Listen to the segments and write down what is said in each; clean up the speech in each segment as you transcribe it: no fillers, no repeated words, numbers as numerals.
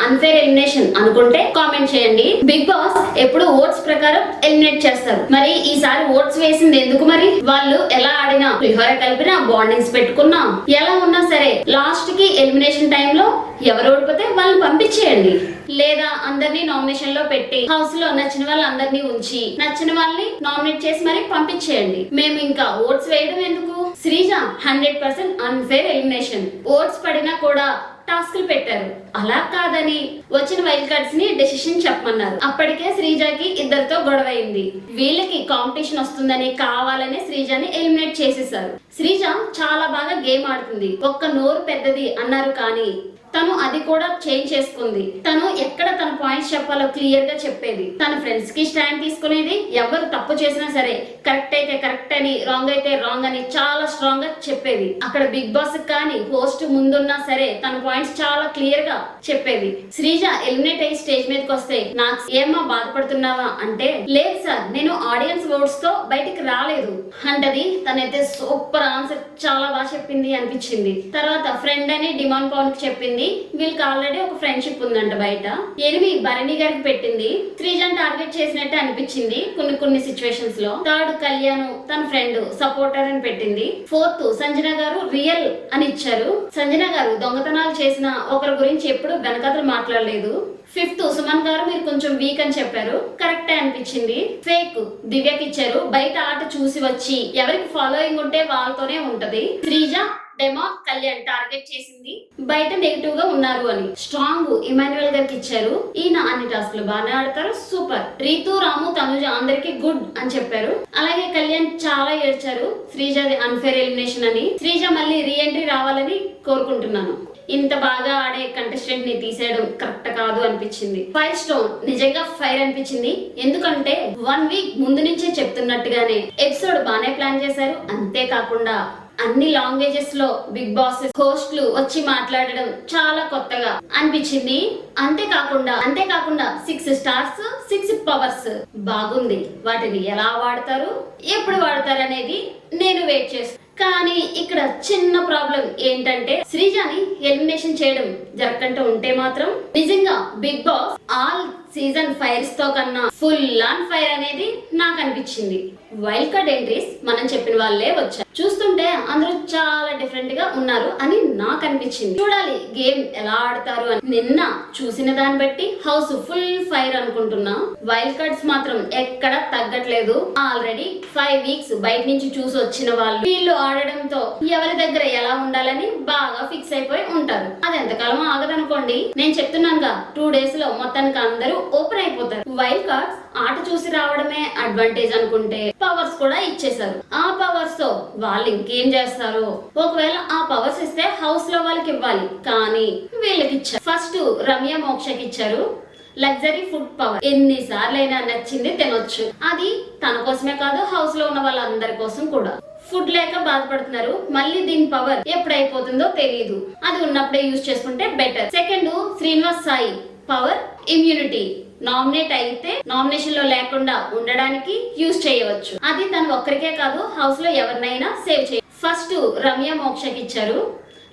Unfair elimination అనుకుంటే comment చేయండి. Big boss ఎప్పుడు ఓట్స్ ప్రకారం ఎలిమినేట్ చేస్తారు. మరి ఈసారి ఓట్స్ వేసింది ఎందుకు? మరి వాళ్ళు ఎలా ఆడినా, పులిహోర కలిపినా, బాండింగ్స్ పెట్టుకున్నా, ఎలా ఉన్నా సరే లాస్ట్ కి ఎలిమినేషన్ టైంలో ఎవరు ఓడిపోతే వాళ్ళని పంపించేయండి. లేదా అందరినీ నామినేషన్ లో పెట్టి హౌస్ లో నచ్చిన వాళ్ళందరినీ ఉంచి నచ్చిన వాళ్ళని నామినేట్ చేసి మరి పంపించేయండి. మేము ఇంకా ఓట్స్ వేయడం ఎందుకు? Sreeja 100% unfair elimination. ఓట్స్ పడినా కూడా టాస్క్లు పెట్టారు. అలా కాదని వచ్చిన వైల్డ్ కార్డ్స్ ని డెసిషన్ చెప్పమన్నారు. అప్పటికే శ్రీజకి ఇద్దరితో గొడవైంది. వీళ్ళకి కాంపిటీషన్ వస్తుందని కావాలని శ్రీజని ఎలిమినేట్ చేసేసారు. శ్రీజ చాలా బాగా గేమ్ ఆడుతుంది. ఒక్క నోరు పెద్దది అన్నారు కానీ తను అది కూడా చేంజ్ చేసుకుంది. తను ఎక్కడ తన పాయింట్స్ చెప్పాలో క్లియర్ గా చెప్పేది. తన ఫ్రెండ్స్ కి స్టాండ్ తీసుకునేది. ఎవరు తప్పు చేసినా సరే కరెక్ట్ అయితే కరెక్ట్ అని, రాంగ్ అయితే రాంగ్ అని చాలా స్ట్రాంగ్ గా చెప్పేది. అక్కడ బిగ్ బాస్ కానీ హోస్ట్ ముందున్నా సరే తన పాయింట్స్ చాలా క్లియర్ గా చెప్పేది. శ్రీజ ఎలిమినేట్ అయ్యి స్టేజ్ మీదకి వస్తే నాకు ఏమా బాధపడుతున్నావా అంటే, లేదు సార్ నేను ఆడియన్స్ ఓట్స్ తో బయటికి రాలేదు అంటది. తనైతే సూపర్ ఆన్సర్ చాలా బాగా చెప్పింది అనిపించింది. తర్వాత ఫ్రెండ్ అని డిమాండ్ పౌండ్ కి చెప్పింది. వీళ్ళకి ఆల్రెడీ ఒక ఫ్రెండ్షిప్ ఉందంట బయట. భరణి గారికి పెట్టింది. శ్రీజన్ టార్గెట్ చేసినట్టే అనిపించింది కొన్ని సిచ్యువేషన్స్ లో. థర్డ్ కళ్యాణ్ తన ఫ్రెండ్ సపోర్టర్ అని పెట్టింది. ఫోర్త్ సంజన గారు రియల్ అని ఇచ్చారు. సంజన గారు దొంగతనాలు చేసిన ఒకరి గురించి ఎప్పుడు వెనకతలు మాట్లాడలేదు. ఫిఫ్త్ సుమన్ గారు మీరు కొంచెం వీక్ అని చెప్పారు. కరెక్టే అనిపించింది. ఫేక్ దివ్యకి ఇచ్చారు. బయట ఆట చూసి వచ్చి ఎవరికి ఫాలోయింగ్ ఉంటే వాళ్ళతోనే ఉంటది. శ్రీజ డెమో కళ్యాణ్ టార్గెట్ చేసింది. బయట నెగిటివ్ గా ఉన్నారు అని. స్ట్రాంగ్ ఇమాన్యుయల్ గారికి ఇచ్చారు. ఈయన అన్ని టాస్క్లు బాగానే ఆడతారు, సూపర్. రీతు, రాము, తనుజ అందరికి గుడ్ అని చెప్పారు. అలాగే కళ్యాణ్ చాలా ఏడ్చారు శ్రీజది అన్ఫేర్ ఎలిమినేషన్ అని. శ్రీజ మళ్ళీ రీఎంట్రీ రావాలని కోరుకుంటున్నాను. ఇంత బాగా ఆడే కంటెస్టెంట్ ని తీసేయడం కరెక్ట్ కాదు అనిపించింది. ఫైర్ స్టోన్ నిజంగా ఫైర్ అనిపించింది. ఎందుకంటే 1 వీక్ ముందు నుంచే చెప్తున్నట్టుగానే ఎపిసోడ్ బాగానే ప్లాన్ చేశారు. అంతేకాకుండా అన్ని లాంగ్వేజెస్ లో బిగ్ బాస్ హోస్ట్లు వచ్చి మాట్లాడడం చాలా కొత్తగా అనిపించింది. అంతేకాకుండా 6 స్టార్స్ 6 పవర్స్ బాగుంది. వాటిని ఎలా వాడతారు, ఎప్పుడు వాడతారు అనేది నేను వెయిట్ చేస్తాను. కానీ ఇక్కడ చిన్న ప్రాబ్లం ఏంటంటే శ్రీజాని ఎలిమినేషన్ చేయడం జరగకుండా ఉంటే మాత్రం నిజంగా Big Boss all season fires తో కన్నా ఫుల్ ఆన్ ఫైర్ అనేది నాకు అనిపించింది. వైల్డ్ కార్డ్ ఎంట్రీస్ మనం చెప్పిన వాళ్ళే వచ్చారు. చూస్తుంటే అందరూ చాలా డిఫరెంట్ గా ఉన్నారు అని నాకు అనిపించింది. చూడాలి గేమ్ ఎలా ఆడతారు అని. నిన్న చూసిన దాన్ని బట్టి హౌస్ ఫుల్ ఫైర్ అనుకుంటున్నా. వైల్డ్ కార్డ్స్ మాత్రం ఎక్కడ తగ్గట్లేదు. ఆల్రెడీ 5 వీక్స్ బయట నుంచి చూసి వచ్చిన వాళ్ళు వీళ్ళు ఆడడంతో ఎవరి దగ్గర ఎలా ఉండాలని బాగా ఫిక్స్ అయిపోయి ఉంటారు. అది ఎంతకాలం ఆగదనుకోండి. నేను చెప్తున్నానుగా 2 days లో మొత్తానికి అందరూ ఓపెన్ అయిపోతారు. వైల్డ్ కార్డ్స్ ఆట చూసి రావడమే అడ్వాంటేజ్ అనుకుంటే పవర్స్ కూడా ఇచ్చేసారు. ఆ పవర్స్ తో వాళ్ళు ఇంకేం చేస్తారు? ఒకవేళ ఆ పవర్స్ ఇస్తే హౌస్ లో వాళ్ళకి ఇవ్వాలి, కానీ వీళ్ళకి ఇచ్చారు. ఫస్ట్ రమ్య మోక్షకి ఇచ్చారు లగ్జరీ ఫుడ్ పవర్. ఎన్నిసార్లైనా నచ్చింది తినొచ్చు. అది తన కోసమే కాదు హౌస్ లో ఉన్న వాళ్ళందరి కోసం కూడా. ఫుడ్ లేక బాధపడుతున్నారు. మళ్ళీ దీని పవర్ ఎప్పుడైపోతుందో తెలియదు. అది ఉన్నప్పుడే యూజ్ చేసుకుంటే better. Second Srinivas Sai power immunity. Nominate అయితే నామినేషన్ లో లేకుండా ఉండడానికి యూజ్ చేయవచ్చు. అది తను ఒక్కరికే కాదు హౌస్ లో ఎవరినైనా సేవ్ చేయ. ఫస్ట్ రమ్య మోక్షకి ఇచ్చారు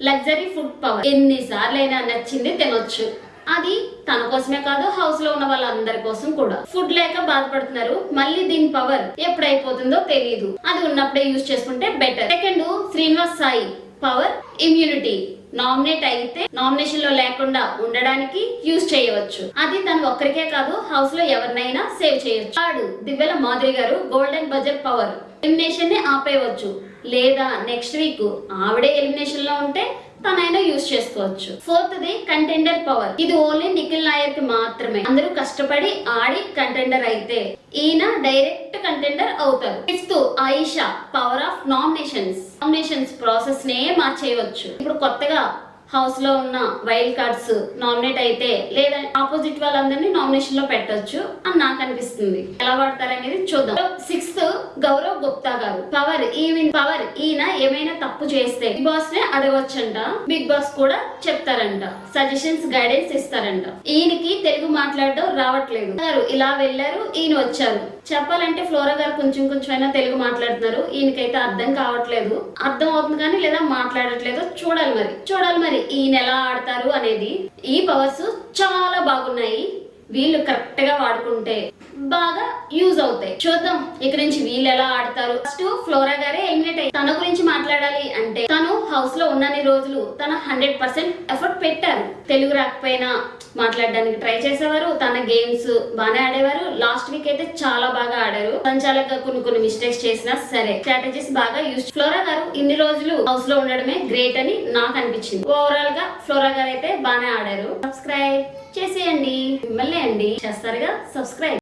లగ్జరీ ఫుడ్ పవర్. ఎన్నిసార్లైనా నచ్చింది తినొచ్చు. అది తన కోసమే కాదు హౌస్ లో ఉన్న వాళ్ళందరి కోసం కూడా. ఫుడ్ లేక బాధపడుతున్నారు. మళ్ళీ దీని పవర్ ఎప్పుడైపోతుందో తెలియదు. అది ఉన్నప్పుడే యూజ్ చేసుకుంటే better. Second Srinivas Sai power immunity. Nominate అయితే నామినేషన్ లో లేకుండా ఉండడానికి యూజ్ చేయవచ్చు. అది తను ఒక్కరికే కాదు హౌస్ లో ఎవరినైనా సేవ్ చేయొచ్చు. థర్డ్ దివ్యల మాధురి గారు గోల్డెన్ బజెట్ పవర్. ఎలిమినేషన్ ని ఆపేయవచ్చు, లేదా నెక్స్ట్ వీక్ ఆవిడే ఎలిమినేషన్ లో ఉంటే తనైనా యూజ్ చేసుకోవచ్చు. Fourth the contender power. ఇది ఓన్లీ నిఖిల్ నాయర్ కి మాత్రమే. అందరూ కష్టపడి ఆడి కంటెండర్ అయితే ఈయన డైరెక్ట్ కంటెండర్ అవుతారు. Fifth Ayesha power of nominations process నే మార్చేయవచ్చు. ఇప్పుడు కొత్తగా హౌస్ లో ఉన్న వైల్డ్ కార్డ్స్ నామినేట్ అయితే లేదా ఆపోజిట్ వాళ్ళందరినీ నామినేషన్ లో పెట్టొచ్చు అని నాకు అనిపిస్తుంది. ఎలా వాడతారనేది చూద్దాం. 6th గౌరవ్ గుప్తా గారు పవర్ ఈయన ఏమైనా తప్పు చేస్తే బిగ్ బాస్ నే అడగొచ్చంట. బిగ్ బాస్ కూడా చెప్తారంట, సజెషన్స్ గైడెన్స్ ఇస్తారంట. ఈయనకి తెలుగు మాట్లాడడం రావట్లేదు. ఇలా వెళ్ళారు, ఈయన వచ్చారు. చెప్పాలంటే ఫ్లోరా గారు కొంచెం అయినా తెలుగు మాట్లాడుతున్నారు. ఈయనకైతే అర్థం కావట్లేదు. అర్థం అవుతుంది కానీ లేదా మాట్లాడట్లేదు. చూడాలి మరి మరి ఈయన ఎలా ఆడతారు అనేది. ఈ పవర్స్ చాలా బాగున్నాయి, వీళ్ళు కరెక్ట్ గా వాడుకుంటే బాగా యూజ్ అవుతాయి. చూద్దాం ఇక నుంచి వీళ్ళు ఎలా ఆడతారు. ఫస్ట్ ఫ్లోరా గారే ఎలిమినేట్ అయ్యి తన గురించి మాట్లాడాలి అంటే, తను హౌస్ లో ఉన్నన్ని రోజులు తన 100% ఎఫర్ట్ పెట్టారు. తెలుగు రాకపోయినా మాట్లాడడానికి ట్రై చేసేవారు, తన గేమ్స్ బాగానే ఆడేవారు. లాస్ట్ వీక్ అయితే చాలా బాగా ఆడారు. సంచాలక కొన్ని మిస్టేక్స్ చేసినా సరే స్ట్రాటజీస్ బాగా యూజ్. ఫ్లోరా గారు ఇన్ని రోజులు హౌస్ లో ఉండడమే గ్రేట్ అని నాకు అనిపించింది. ఓవరాల్ గా ఫ్లోరా గారు అయితే బాగానే ఆడారు. సబ్స్క్రైబ్ చేసేయండి, మిమ్మల్ని అండి చేస్తారుగా సబ్స్క్రైబ్.